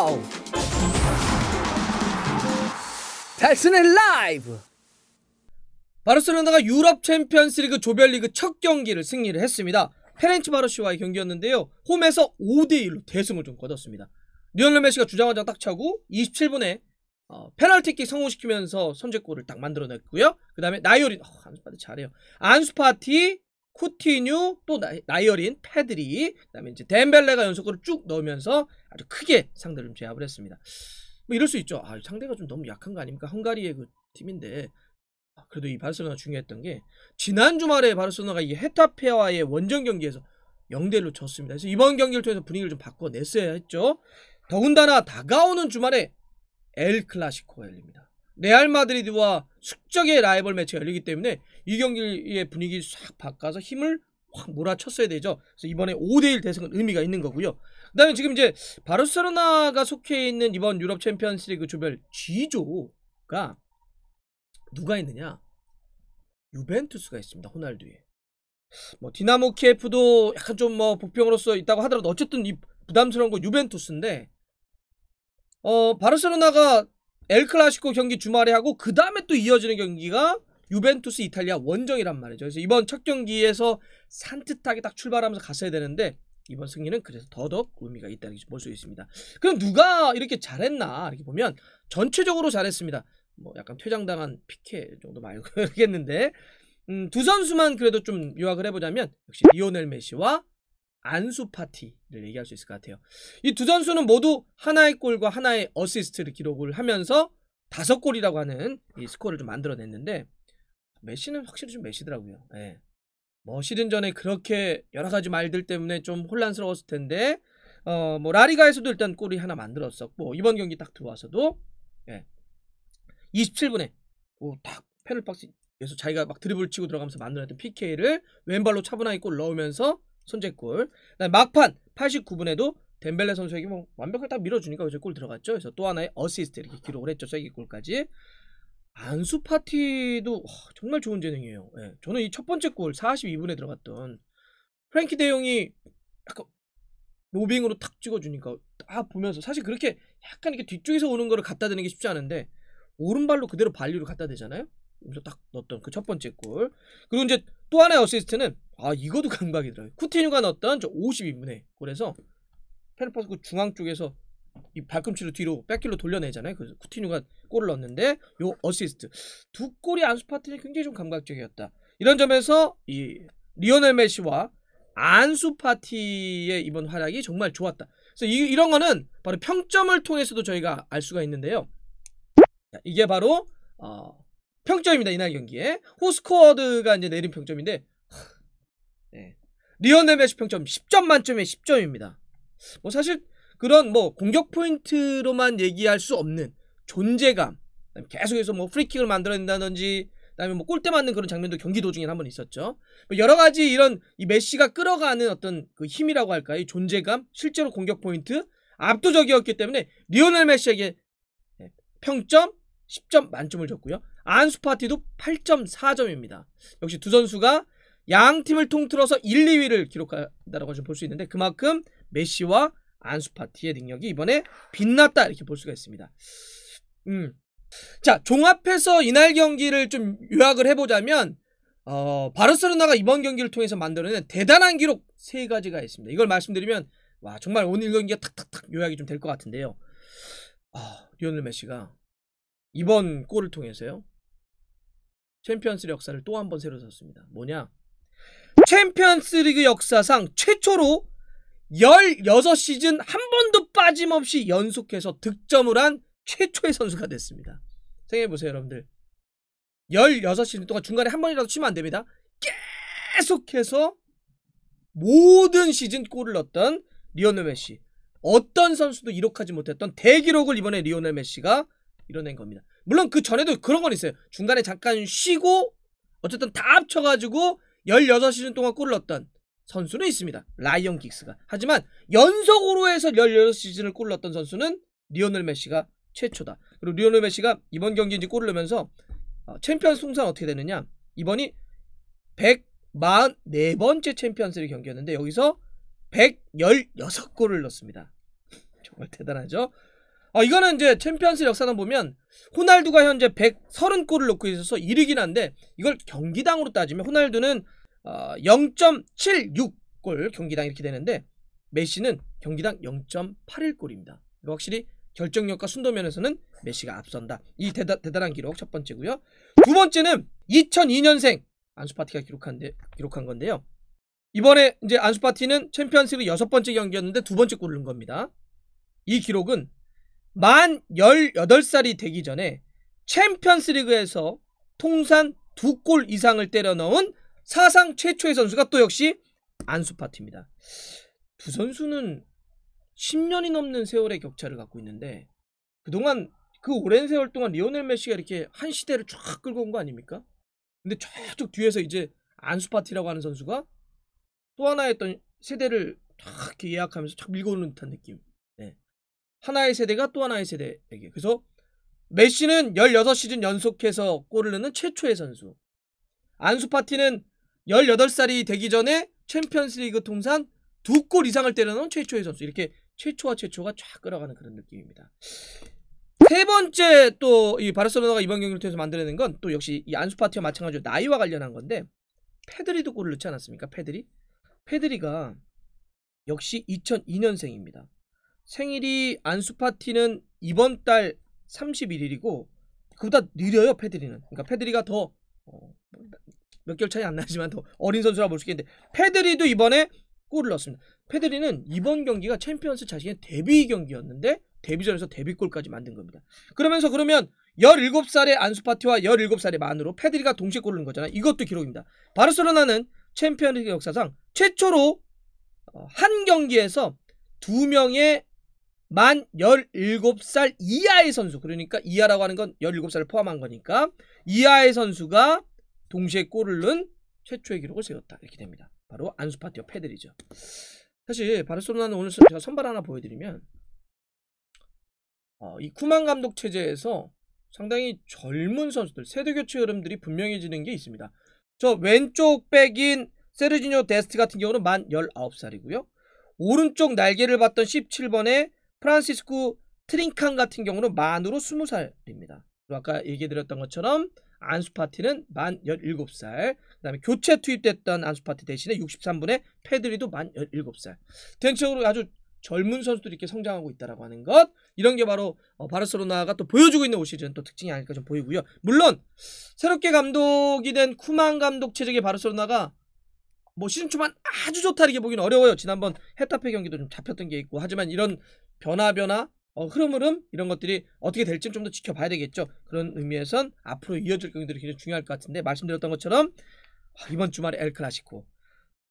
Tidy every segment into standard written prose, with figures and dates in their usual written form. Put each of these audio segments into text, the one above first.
와우! 달슨의 라이브! 바르셀로나가 유럽 챔피언스리그 조별리그 첫 경기를 승리를 했습니다. 페렌치바로시와의 경기였는데요. 홈에서 5대1로 대승을 좀 거뒀습니다. 리오넬 메시가 주장원장 딱 차고 27분에 페널티킥 성공시키면서 선제골을 딱 만들어냈고요. 그 다음에 나이어린, 안수파티 잘해요. 안수파티, 쿠티뉴, 또 나이어린, 페드리, 그 다음에 이제 덴벨레가 연속골을 쭉 넣으면서 아주 크게 상대를 좀 제압을 했습니다. 뭐 이럴 수 있죠. 상대가 좀 너무 약한 거 아닙니까? 헝가리의 그 팀인데. 그래도 이 바르셀로나 중요했던 게 지난 주말에 바르셀로나가 이 헤타페와의 원정 경기에서 0대1로 졌습니다. 그래서 이번 경기를 통해서 분위기를 좀 바꿔냈어야 했죠. 더군다나 다가오는 주말에 엘 클라시코가 열립니다. 레알 마드리드와 숙적의 라이벌 매치가 열리기 때문에 이 경기의 분위기를 싹 바꿔서 힘을 확 몰아쳤어야 되죠. 그래서 이번에 5대1 대승은 의미가 있는 거고요. 그 다음에 지금 이제 바르셀로나가 속해 있는 이번 유럽 챔피언스리그 조별 G조가 누가 있느냐? 유벤투스가 있습니다. 호날두에. 뭐 디나모 키예프도 약간 좀 뭐 복병으로서 있다고 하더라도 어쨌든 이 부담스러운 건 유벤투스인데 바르셀로나가 엘 클라시코 경기 주말에 하고 그 다음에 또 이어지는 경기가 유벤투스 이탈리아 원정이란 말이죠. 그래서 이번 첫 경기에서 산뜻하게 딱 출발하면서 갔어야 되는데 이번 승리는 그래서 더더욱 의미가 있다는 볼 수 있습니다. 그럼 누가 이렇게 잘했나 이렇게 보면 전체적으로 잘했습니다. 뭐 약간 퇴장당한 피케 정도 말고 모르겠는데 두 선수만 그래도 좀 요약을 해보자면 역시 리오넬 메시와 안수파티를 얘기할 수 있을 것 같아요. 이 두 선수는 모두 하나의 골과 하나의 어시스트를 기록을 하면서 5골이라고 하는 이 스코어를 좀 만들어냈는데 메시는 확실히 좀 메시더라고요. 예. 뭐 시즌전에 그렇게 여러가지 말들 때문에 좀 혼란스러웠을 텐데 뭐 라리가에서도 일단 골이 하나 만들었었고 이번 경기 딱 들어와서도 27분에 딱 페널박스에서 자기가 막 드리블 치고 들어가면서 만들어냈던 PK를 왼발로 차분하게 골 넣으면서 선제골. 막판 89분에도 덴벨레 선수에게 뭐 완벽하게 딱 밀어주니까 그래서 골 들어갔죠. 그래서 또 하나의 어시스트 이렇게 기록을 했죠. 쐐기골까지. 안수파티도 정말 좋은 재능이에요. 예. 저는 이 첫 번째 골 42분에 들어갔던 프랭키 데용이 약간 로빙으로 탁 찍어주니까 딱 보면서 사실 그렇게 약간 이렇게 뒤쪽에서 오는 거를 갖다 대는 게 쉽지 않은데 오른발로 그대로 발리로 갖다 대잖아요. 그래서 딱 넣었던 그 첫 번째 골. 그리고 이제 또 하나의 어시스트는 이것도 강박이더라고요. 쿠티뉴가 넣었던 저 52분에 골에서 페르파스 그 중앙 쪽에서 이 발꿈치로 뒤로 백길로 돌려내잖아요. 그래서 쿠티뉴가 골을 넣었는데 요 어시스트 두 골이 안수파티는 굉장히 좀 감각적이었다. 이런 점에서 이 리오넬 메시와 안수파티의 이번 활약이 정말 좋았다. 그래서 이런 거는 바로 평점을 통해서도 저희가 알 수가 있는데요. 이게 바로 평점입니다. 이날 경기에 호스코어드가 이제 내린 평점인데 리오넬 메시 평점 10점 만점에 10점입니다. 뭐 사실 그런 뭐 공격 포인트로만 얘기할 수 없는 존재감, 계속해서 뭐 프리킥을 만들어낸다든지, 그다음에 뭐 골대 맞는 그런 장면도 경기 도중에 한번 있었죠. 뭐 여러 가지 이런 이 메시가 끌어가는 어떤 그 힘이라고 할까요? 이 존재감, 실제로 공격 포인트 압도적이었기 때문에 리오넬 메시에게 평점 10점 만점을 줬고요. 안수파티도 8.4점입니다. 역시 두 선수가 양 팀을 통틀어서 1, 2위를 기록한다라고 좀 볼 수 있는데 그만큼 메시와 안수파티의 능력이 이번에 빛났다 이렇게 볼 수가 있습니다. 자, 종합해서 이날 경기를 좀 요약을 해보자면 바르셀로나가 이번 경기를 통해서 만들어낸 대단한 기록 3가지가 있습니다. 이걸 말씀드리면 와 정말 오늘 경기가 탁탁탁 요약이 좀 될 것 같은데요. 리오넬 메시가 이번 골을 통해서요 챔피언스리그 역사를 또 한 번 새로 썼습니다. 뭐냐? 챔피언스리그 역사상 최초로 16시즌 한 번도 빠짐없이 연속해서 득점을 한 최초의 선수가 됐습니다. 생각해보세요 여러분들. 16시즌 동안 중간에 한 번이라도 치면 안됩니다. 계속해서 모든 시즌 골을 넣었던 리오넬 메시. 어떤 선수도 이룩하지 못했던 대기록을 이번에 리오넬 메시가 이뤄낸 겁니다. 물론 그 전에도 그런 건 있어요. 중간에 잠깐 쉬고 어쨌든 다 합쳐가지고 16시즌 동안 골을 넣었던 선수는 있습니다. 라이언 긱스가. 하지만 연속으로 해서 16시즌을 골을 넣었던 선수는 리오넬 메시가 최초다. 그리고 리오넬 메시가 이번 경기에 이제 골을 넣으면서 챔피언스 통산 어떻게 되느냐? 이번이 144번째 챔피언스리그 경기였는데 여기서 116골을 넣었습니다. 정말 대단하죠? 이거는 이제 챔피언스 역사상 보면 호날두가 현재 130골을 넣고 있어서 1위긴 한데 이걸 경기당으로 따지면 호날두는 0.76골 경기당 이렇게 되는데 메시는 경기당 0.81골입니다. 확실히 결정력과 순도면에서는 메시가 앞선다. 이 대단한 기록 첫 번째고요. 두 번째는 2002년생 안수파티가 기록한 건데요. 이번에 이제 안수파티는 챔피언스리그 6번째 경기였는데 2번째 골을 넣은 겁니다. 이 기록은 만 18살이 되기 전에 챔피언스리그에서 통산 2골 이상을 때려 넣은 사상 최초의 선수가 또 역시 안수파티입니다. 두 선수는 10년이 넘는 세월의 격차를 갖고 있는데 그동안 그 오랜 세월 동안 리오넬 메시가 이렇게 한 시대를 쫙 끌고 온 거 아닙니까? 근데 저쪽 뒤에서 이제 안수파티라고 하는 선수가 또 하나의 어떤 세대를 쫙 이렇게 예약하면서 쫙 밀고 오는 듯한 느낌. 네. 하나의 세대가 또 하나의 세대에게. 그래서 메시는 16시즌 연속해서 골을 넣는 최초의 선수. 안수파티는 18살이 되기 전에 챔피언스리그 통산 2골 이상을 때려넣은 최초의 선수. 이렇게 최초와 최초가 쫙 끌어가는 그런 느낌입니다. 세 번째 또 이 바르셀로나가 이번 경기를 통해서 만들어낸 건 또 역시 이 안수파티와 마찬가지로 나이와 관련한 건데 페드리도 골을 넣지 않았습니까? 페드리가 역시 2002년생입니다. 생일이 안수파티는 이번 달 31일이고 그보다 느려요. 페드리는. 그러니까 페드리가 더 몇 개월 차이 안 나지만 더 어린 선수라 볼 수 있겠는데 페드리도 이번에 골을 넣었습니다. 페드리는 이번 경기가 챔피언스 자신의 데뷔 경기였는데 데뷔전에서 데뷔골까지 만든 겁니다. 그러면 17살의 안수파티와 17살의 만으로 페드리가 동시에 골을 넣은 거잖아요. 이것도 기록입니다. 바르셀로나는 챔피언스 역사상 최초로 한 경기에서 2명의 만 17살 이하의 선수, 그러니까 이하라고 하는 건 17살을 포함한 거니까 이하의 선수가 동시에 골을 넣은 최초의 기록을 세웠다. 이렇게 됩니다. 바로 안수파티와 페드리죠. 사실 바르셀로나는 오늘 제가 선발 하나 보여드리면 이 쿠만 감독 체제에서 상당히 젊은 선수들, 세대교체 흐름들이 분명해지는 게 있습니다. 저 왼쪽 백인 세르지뇨 데스트 같은 경우는 만 19살이고요. 오른쪽 날개를 받던 17번의 프란시스코 트링칸 같은 경우는 만으로 20살입니다. 그리고 아까 얘기해드렸던 것처럼 안수파티는 만 17살, 그 다음에 교체 투입됐던 안수파티 대신에 63분의 페드리도 만 17살. 전체적으로 아주 젊은 선수들이 이렇게 성장하고 있다라고 하는 것, 이런 게 바로 바르셀로나가 또 보여주고 있는 올 시즌 또 특징이 아닐까 좀 보이고요. 물론 새롭게 감독이 된 쿠만 감독 체제의 바르셀로나가 뭐 시즌 초반 아주 좋다 이렇게 보기는 어려워요. 지난번 헤타페 경기도 좀 잡혔던 게 있고, 하지만 이런 변화 흐름 이런 것들이 어떻게 될지 좀 더 지켜봐야 되겠죠. 그런 의미에선 앞으로 이어질 경기들이 굉장히 중요할 것 같은데, 말씀드렸던 것처럼 이번 주말에 엘 클라시코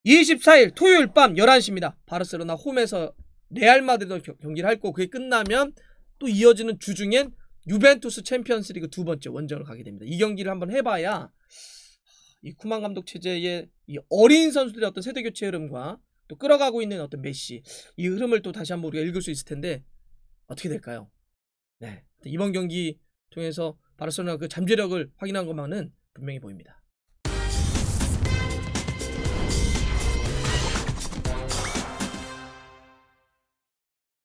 24일 토요일 밤 11시입니다. 바르셀로나 홈에서 레알 마드리드 경기를 할 거고, 그게 끝나면 또 이어지는 주 중엔 유벤투스 챔피언스리그 2번째 원정을 가게 됩니다. 이 경기를 한번 해봐야 이 쿠만 감독 체제의 이 어린 선수들의 어떤 세대 교체 흐름과 또 끌어가고 있는 어떤 메시, 이 흐름을 또 다시 한번 우리가 읽을 수 있을 텐데 어떻게 될까요? 네, 이번 경기 통해서 바르셀로나 그 잠재력을 확인한 것만은 분명히 보입니다.